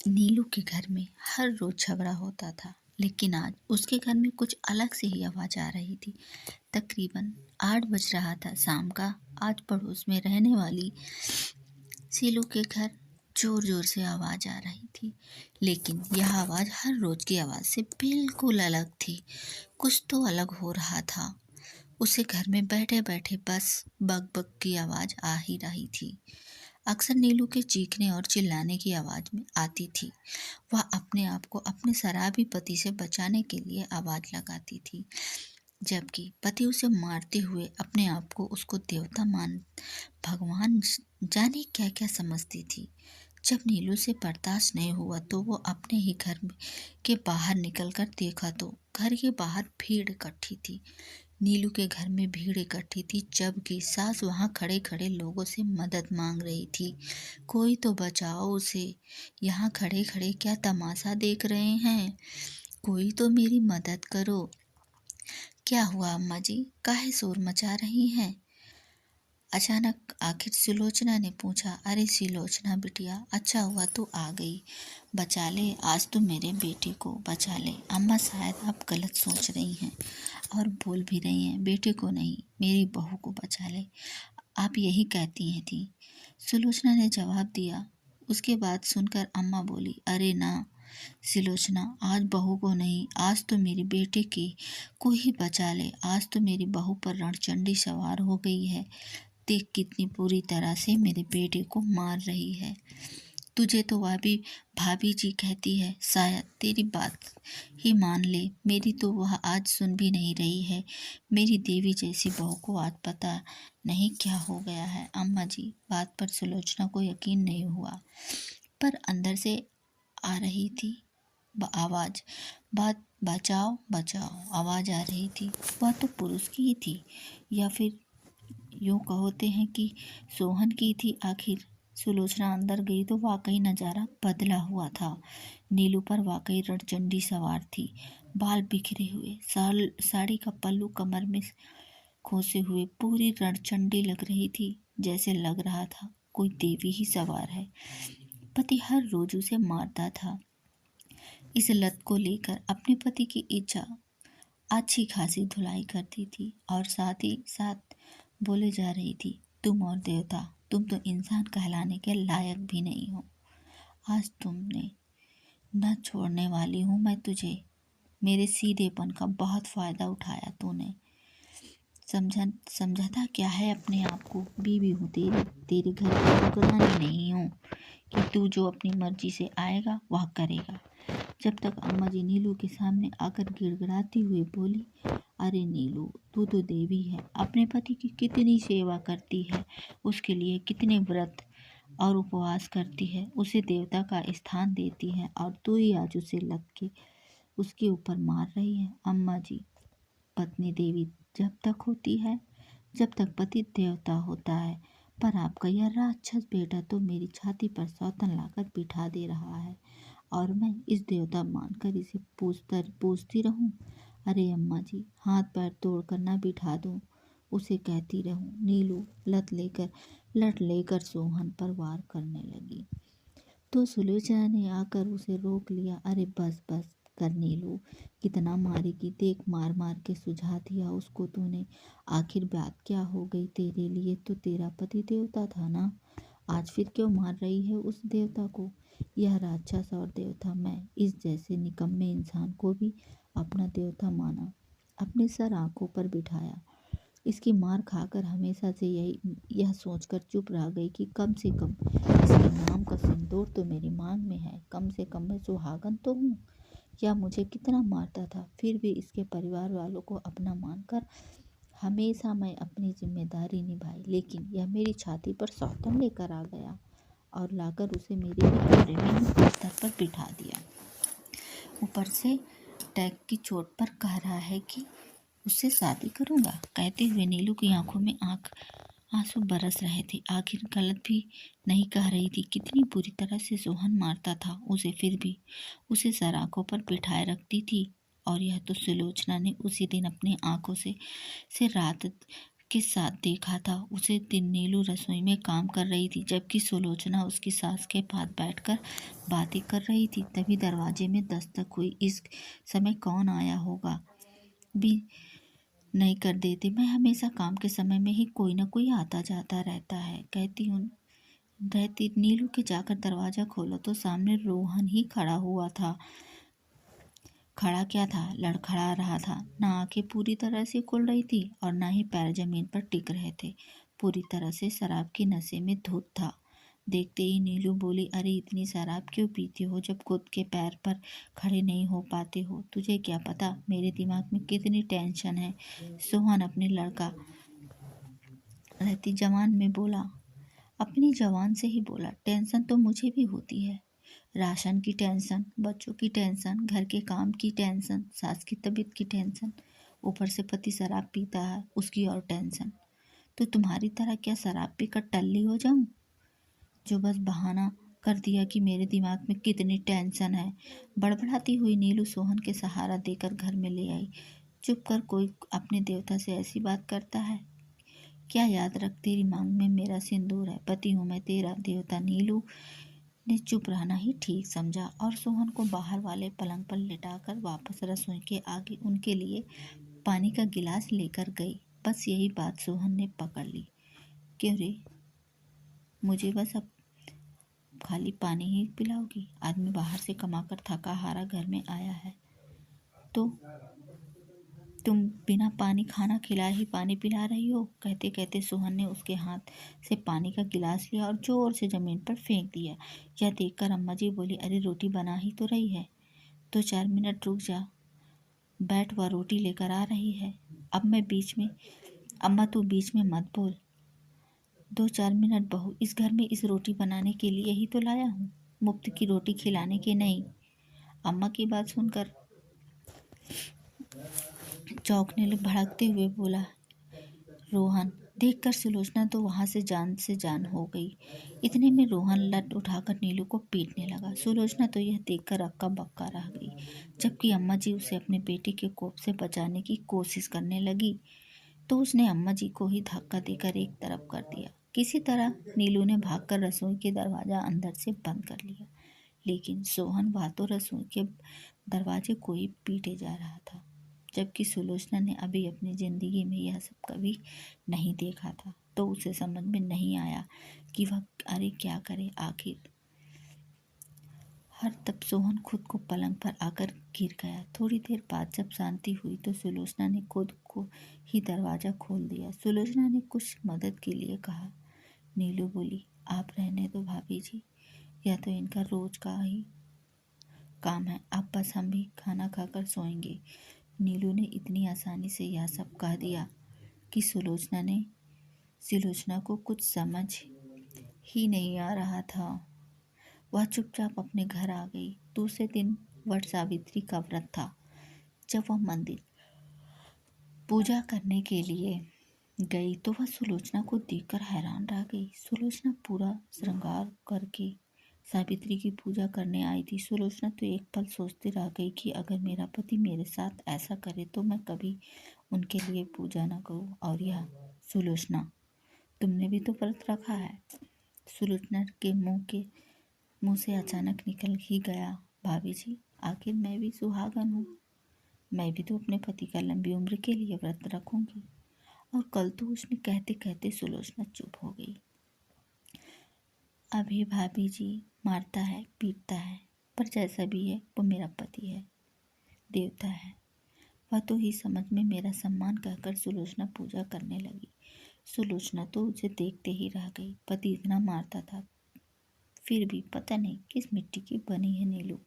नीलू के घर में हर रोज झगड़ा होता था, लेकिन आज उसके घर में कुछ अलग से ही आवाज आ रही थी। तकरीबन 8 बज रहा था शाम का। आज पड़ोस में रहने वाली सीलू के घर जोर जोर से आवाज आ रही थी, लेकिन यह आवाज हर रोज की आवाज से बिल्कुल अलग थी। कुछ तो अलग हो रहा था। उसे घर में बैठे बैठे बस बक बक की आवाज आ ही रही थी। अक्सर नीलू के चीखने और चिल्लाने की आवाज में आती थी। वह अपने आप को अपने शराबी पति से बचाने के लिए आवाज लगाती थी, जबकि पति उसे मारते हुए अपने आप को उसको देवता मान भगवान जाने क्या क्या समझती थी। जब नीलू से बर्दाश्त नहीं हुआ तो वो अपने ही घर के बाहर निकलकर देखा तो घर के बाहर भीड़ इकट्ठी थी। नीलू के घर में भीड़ इकट्ठी थी, जबकि सास वहां खड़े खड़े लोगों से मदद मांग रही थी। कोई तो बचाओ उसे, यहाँ खड़े खड़े क्या तमाशा देख रहे हैं, कोई तो मेरी मदद करो। क्या हुआ अम्मा जी, काहे शोर मचा रही हैं? अचानक आखिर सुलोचना ने पूछा। अरे सुलोचना बिटिया, अच्छा हुआ तू आ गई। बचा ले, आज तो मेरे बेटे को बचा ले। अम्मा शायद आप गलत सोच रही हैं और बोल भी रही हैं, बेटे को नहीं, मेरी बहू को बचा ले, आप यही कहती हैं थी। सुलोचना ने जवाब दिया। उसके बाद सुनकर अम्मा बोली, अरे ना सुलोचना, आज बहू को नहीं, आज तो मेरे बेटे की को ही बचा ले। आज तो मेरी बहू पर रणचंडी सवार हो गई है। देख कितनी बुरी तरह से मेरे बेटे को मार रही है। तुझे तो भाभी भाभी जी कहती है, शायद तेरी बात ही मान ले। मेरी तो वह आज सुन भी नहीं रही है। मेरी देवी जैसी बहू को आज पता नहीं क्या हो गया है। अम्मा जी, बात पर सुलोचना को यकीन नहीं हुआ, पर अंदर से आ रही थी आवाज, बात बचाओ बचाओ आवाज आ रही थी। वह तो पुरुष की ही थी, या फिर यूं कहते हैं कि सोहन की थी। आखिर सुलोचना अंदर गई तो वाकई नजारा बदला हुआ था। नीलू पर वाकई रणचंडी सवार थी। बाल बिखरे हुए, साड़ी का पल्लू कमर में खोसे हुए, पूरी रणचंडी लग रही थी। जैसे लग रहा था कोई देवी ही सवार है। पति हर रोज उसे मारता था। इस लत को लेकर अपने पति की इच्छा अच्छी खासी धुलाई करती थी और साथ ही साथ बोले जा रही थी, तुम और देवता, तुम तो इंसान कहलाने के लायक भी नहीं हो। आज तुमने न छोड़ने वाली हूँ मैं तुझे। मेरे सीधेपन का बहुत फायदा उठाया तूने। समझाता क्या है अपने आप को? बीवी हूँ तेरी, तेरे घर की नौकरानी नहीं हूँ कि तू जो अपनी मर्जी से आएगा वह करेगा। जब तक अम्मा जी नीलू के सामने आकर गिड़गिड़ाती हुई बोली, अरे नीलू, तू तो देवी है, अपने पति की कितनी सेवा करती है, उसके लिए कितने व्रत और उपवास करती है, उसे देवता का स्थान देती है, और तू ही आज उसे लग के उसके ऊपर मार रही है। अम्मा जी, पत्नी देवी जब तक होती है, जब तक पति देवता होता है, पर आपका यह राक्षस बेटा तो मेरी छाती पर सौतन लाकर बिठा दे रहा है और मैं इस देवता मानकर इसे पूछती रहूं। अरे अम्मा जी, हाथ पैर तोड़कर ना बिठा दूं, उसे कहती रहूं। नीलू लट लेकर सोहन पर वार करने लगी तो सुलोचना ने आकर उसे रोक लिया। अरे बस बस कर नीलू, कितना मारेगी, देख मार मार के सुझा दिया उसको तूने। आखिर बात क्या हो गई? तेरे लिए तो तेरा पति देवता था ना, आज फिर क्यों मार रही है उस देवता को? यह राक्षस और देवता, मैं इस जैसे निकम्मे इंसान को भी अपना देवता माना, अपने सर आंखों पर बिठाया। इसकी मार खाकर हमेशा से यह सोचकर चुप रह गई कि कम से कम इसके नाम का सिंदूर तो मेरी मांग में है, कम से कम मैं सुहागन तो हूँ। या मुझे कितना मारता था, फिर भी इसके परिवार वालों को अपना मानकर हमेशा मैं अपनी जिम्मेदारी निभाई, लेकिन यह मेरी छाती पर सौतन लेकर आ गया और लाकर उसे मेरे ही कमरे में बिस्तर पर बिठा दिया। ऊपर से टैग की चोट पर कह रहा है कि उससे शादी करूंगा। कहते हुए नीलू की आंखों में आंसू बरस रहे थे। आखिर गलत भी नहीं कह रही थी। कितनी बुरी तरह से सोहन मारता था उसे, फिर भी उसे सर आंखों पर बिठाए रखती थी। और यह तो सुलोचना ने उसी दिन अपनी आंखों से रात के साथ देखा था। उसे दिन नीलू रसोई में काम कर रही थी, जबकि सुलोचना उसकी सास के पास बैठकर बातें कर रही थी। तभी दरवाजे में दस्तक हुई। इस समय कौन आया होगा भी नहीं कर देते। मैं हमेशा काम के समय में ही कोई ना कोई आता जाता रहता है, कहती हूँ रहती। नीलू के जाकर दरवाजा खोला तो सामने रोहन ही खड़ा हुआ था। खड़ा क्या था, लड़खड़ा रहा था। ना आंखें पूरी तरह से खुल रही थी और ना ही पैर जमीन पर टिक रहे थे। पूरी तरह से शराब की नशे में धुत था। देखते ही नीलू बोली, अरे इतनी शराब क्यों पीते हो जब खुद के पैर पर खड़े नहीं हो पाते हो? तुझे क्या पता मेरे दिमाग में कितनी टेंशन है। सोहन अपने लड़का रहती जवान में बोला, अपनी जवान से ही बोला, टेंशन तो मुझे भी होती है। राशन की टेंशन, बच्चों की टेंशन, घर के काम की टेंशन, सास की तबीयत की टेंशन, ऊपर से पति शराब पीता है, उसकी और टेंशन। तो तुम्हारी तरह क्या शराब पीकर टल्ली हो जाऊं, जो बस बहाना कर दिया कि मेरे दिमाग में कितनी टेंशन है। बड़बड़ाती हुई नीलू सोहन के सहारा देकर घर में ले आई। चुप कर, कोई अपने देवता से ऐसी बात करता है क्या? याद रख, तेरी मांग में मेरा सिंदूर है, पति हूँ मैं तेरा। देवता नीलू ने चुप रहना ही ठीक समझा और सोहन को बाहर वाले पलंग पर लिटाकर वापस रसोई के आगे उनके लिए पानी का गिलास लेकर गई। बस यही बात सोहन ने पकड़ ली। क्यों रे, मुझे बस अब खाली पानी ही पिलाओगी? आदमी बाहर से कमाकर थका हारा घर में आया है तो तुम बिना पानी खाना खिलाए ही पानी पिला रही हो? कहते कहते सोहन ने उसके हाथ से पानी का गिलास लिया और जोर से जमीन पर फेंक दिया। यह देखकर अम्मा जी बोली, अरे रोटी बना ही तो रही है, 2-4 मिनट रुक जा, बैठ, वह रोटी लेकर आ रही है। अब मैं बीच में अम्मा तू बीच में मत बोल। 2-4 मिनट बहू, इस घर में इस रोटी बनाने के लिए ही तो लाया हूँ, मुफ्त की रोटी खिलाने के नहीं। अम्मा की बात सुनकर चौंकने भड़कते हुए बोला रोहन। देखकर सुलोचना तो वहां से जान हो गई। इतने में रोहन लट उठाकर नीलू को पीटने लगा। सुलोचना तो यह देखकर अक्का बक्का रह गई, जबकि अम्मा जी उसे अपने बेटे के कोप से बचाने की कोशिश करने लगी तो उसने अम्मा जी को ही धक्का देकर एक तरफ कर दिया। किसी तरह नीलू ने भागकर रसोई के दरवाजा अंदर से बंद कर लिया, लेकिन सोहन वह तो रसोई के दरवाजे को ही पीटे जा रहा था, जबकि सुलोचना ने अभी अपनी जिंदगी में यह सब कभी नहीं देखा था। तो उसे समझ में नहीं आया कि वह अरे क्या करे आखिर। हर तब सोहन खुद को पलंग पर आकर गिर गया। थोड़ी देर बाद जब शांति हुई तो सुलोचना ने खुद को ही दरवाजा खोल दिया। सुलोचना ने कुछ मदद के लिए कहा। नीलू बोली, आप रहने दो भाभी जी, यह तो इनका रोज का ही काम है, अब बस हम भी खाना खाकर सोएंगे। नीलू ने इतनी आसानी से यह सब कह दिया कि सुलोचना को कुछ समझ ही नहीं आ रहा था। वह चुपचाप अपने घर आ गई। दूसरे दिन वट सावित्री का व्रत था। जब वह मंदिर पूजा करने के लिए गई तो वह सुलोचना को देखकर हैरान रह गई। सुलोचना पूरा श्रृंगार करके सावित्री की पूजा करने आई थी। सुलोचना तो एक पल सोचती रह गई कि अगर मेरा पति मेरे साथ ऐसा करे तो मैं कभी उनके लिए पूजा न करूं। और यह सुलोचना, तुमने भी तो व्रत रखा है। सुलोचना के मुंह से अचानक निकल ही गया, भाभी जी, आखिर मैं भी सुहागन हूँ, मैं भी तो अपने पति का लंबी उम्र के लिए व्रत रखूंगी। और कल तो उसने कहते कहते सुलोचना चुप हो गई। अभी भाभी जी मारता है पीटता है, पर जैसा भी है वो मेरा पति है, देवता है। वह तो ही समझ में मेरा सम्मान कहकर सुलोचना पूजा करने लगी। सुलोचना तो उसे देखते ही रह गई। पति इतना मारता था, फिर भी पता नहीं किस मिट्टी की बनी है नीलू,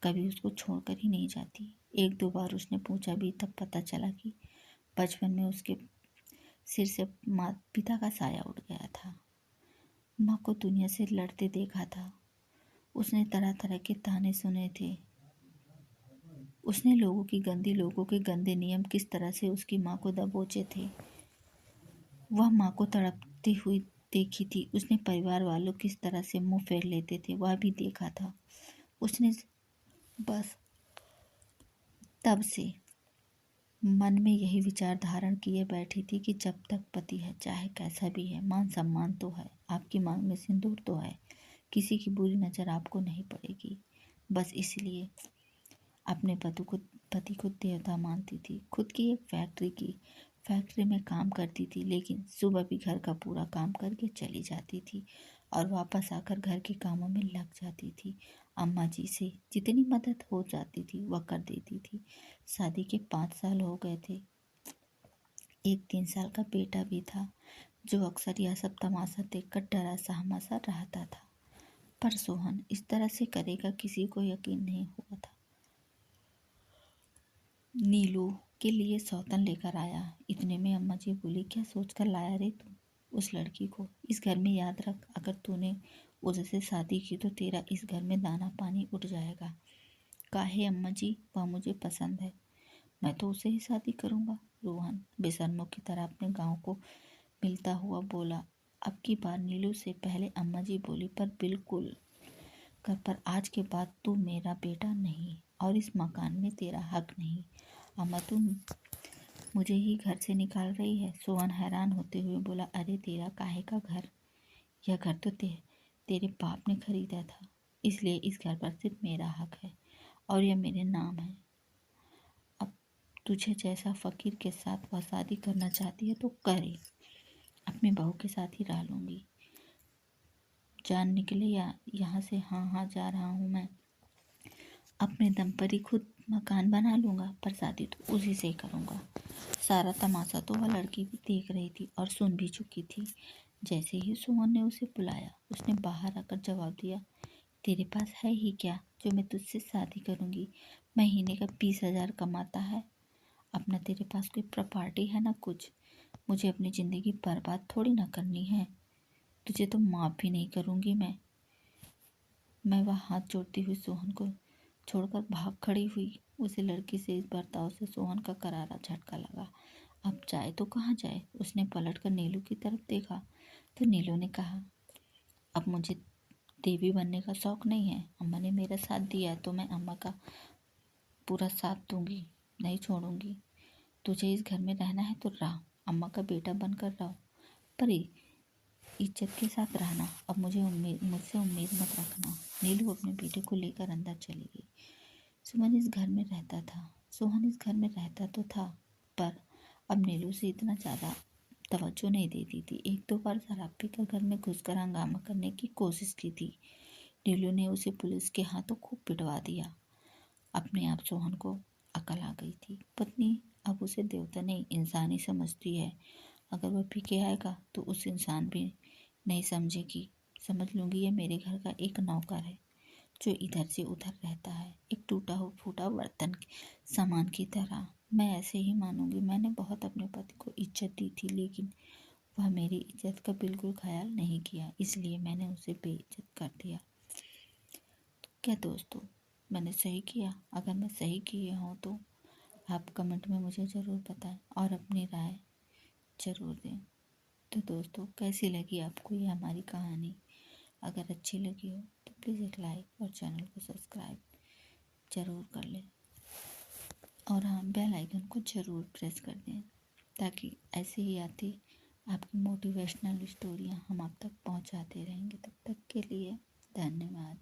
कभी उसको छोड़कर ही नहीं जाती। 1-2 बार उसने पूछा भी, तब पता चला कि बचपन में उसके सिर से माता पिता का साया उठ गया था। माँ को दुनिया से लड़ते देखा था, उसने तरह तरह के ताने सुने थे। उसने लोगों के गंदे नियम किस तरह से उसकी माँ को दबोचे थे। वह माँ को तड़पती हुई देखी थी। उसने परिवार वालों किस तरह से मुंह फेर लेते थे वह भी देखा था। उसने बस तब से मन में यही विचार धारण किए बैठी थी कि जब तक पति है, चाहे कैसा भी है, मान सम्मान तो है, आपकी मांग में सिंदूर तो है, किसी की बुरी नज़र आपको नहीं पड़ेगी। बस इसलिए अपने पति को देवता मानती थी। खुद की एक फैक्ट्री में काम करती थी, लेकिन सुबह भी घर का पूरा काम करके चली जाती थी और वापस आकर घर के कामों में लग जाती थी। अम्मा जी से जितनी मदद हो जाती थी वह कर देती थी। शादी के 5 साल हो गए थे। एक 3 साल का बेटा भी था, जो अक्सर यह सब तमाशा देखकर डरा सहमा सा रहता था। पर सोहन इस तरह से करेगा, किसी को यकीन नहीं हुआ था। नीलू के लिए सौतन लेकर आया। इतने में अम्मा जी बोली, क्या सोचकर लाया रे तू उस लड़की को? इस घर में याद रख, अगर तूने उससे शादी की तो तेरा इस घर में दाना पानी उठ जाएगा। काहे अम्मा जी, वह मुझे पसंद है, मैं तो उसे ही शादी करूँगा। रोहन बेशर्मों की तरह अपने गांव को मिलता हुआ बोला। अब की बार नीलू से पहले अम्मा जी बोली, पर बिल्कुल कर, पर आज के बाद तू मेरा बेटा नहीं और इस मकान में तेरा हक नहीं। अम्मा, तुम मुझे ही घर से निकाल रही है? सोहन हैरान होते हुए बोला, अरे तेरा काहे का घर? यह घर तो तेरे बाप ने खरीदा था, इसलिए इस घर पर सिर्फ मेरा हक है और यह मेरे नाम है। अब तुझे जैसा फकीर के साथ वह शादी करना चाहती है तो करे, अपनी बहू के साथ ही रह लूँगी। जान निकले या यहाँ से? हाँ हाँ, जा रहा हूँ मैं। अपने दम पर ही खुद मकान बना लूँगा, पर शादी तो उसी से ही करूँगा। सारा तमाशा तो वह लड़की भी देख रही थी और सुन भी चुकी थी। जैसे ही सुमन ने उसे बुलाया, उसने बाहर आकर जवाब दिया, तेरे पास है ही क्या जो मैं तुझसे शादी करूँगी? महीने का 20,000 कमाता है, अपना तेरे पास कोई प्रॉपर्टी है ना कुछ। मुझे अपनी ज़िंदगी बर्बाद थोड़ी ना करनी है। तुझे तो माफ़ भी नहीं करूँगी मैं वह हाथ जोड़ती हुई सोहन को छोड़कर भाग खड़ी हुई। उसे लड़की से इस बर्ताव से सोहन का करारा झटका लगा। अब जाए तो कहाँ जाए? उसने पलटकर नीलू की तरफ देखा तो नीलू ने कहा, अब मुझे देवी बनने का शौक नहीं है। अम्मा ने मेरा साथ दिया है तो मैं अम्मा का पूरा साथ दूंगी, नहीं छोड़ूंगी। तुझे इस घर में रहना है तो रह, अम्मा का बेटा बनकर रहो, पर इज्जत के साथ रहना। अब मुझसे उम्मीद मत रखना। नीलू अपने बेटे को लेकर अंदर चली गई। सुमन इस घर में रहता था सोहन इस घर में रहता तो था, पर अब नीलू से इतना ज़्यादा तवज्जो नहीं देती थी। एक दो बार शराब पीकर घर में घुसकर हंगामा करने की कोशिश की थी। नीलू ने उसे पुलिस के हाथों खूब पिटवा दिया। अपने आप सोहन को अकल आ गई थी। पत्नी अब उसे देवता नहीं इंसान ही समझती है। अगर वह पी के आएगा तो उस इंसान भी नहीं समझेगी, समझ लूँगी ये मेरे घर का एक नौकर है जो इधर से उधर रहता है, एक टूटा हुआ फूटा बर्तन सामान की तरह। मैं ऐसे ही मानूंगी। मैंने बहुत अपने पति को इज्जत दी थी, लेकिन वह मेरी इज्जत का बिल्कुल ख्याल नहीं किया, इसलिए मैंने उसे बेइज्जत कर दिया। तो क्या दोस्तों, मैंने सही किया? अगर मैं सही किया हूँ तो आप कमेंट में मुझे ज़रूर बताएं और अपनी राय ज़रूर दें। तो दोस्तों, कैसी लगी आपको ये हमारी कहानी? अगर अच्छी लगी हो तो प्लीज़ एक लाइक और चैनल को सब्सक्राइब ज़रूर कर लें और हाँ, बेल आइकन को ज़रूर प्रेस कर दें, ताकि ऐसे ही आती आपकी मोटिवेशनल स्टोरियाँ हम आप तक पहुँचाते रहेंगे। तब तक के लिए धन्यवाद।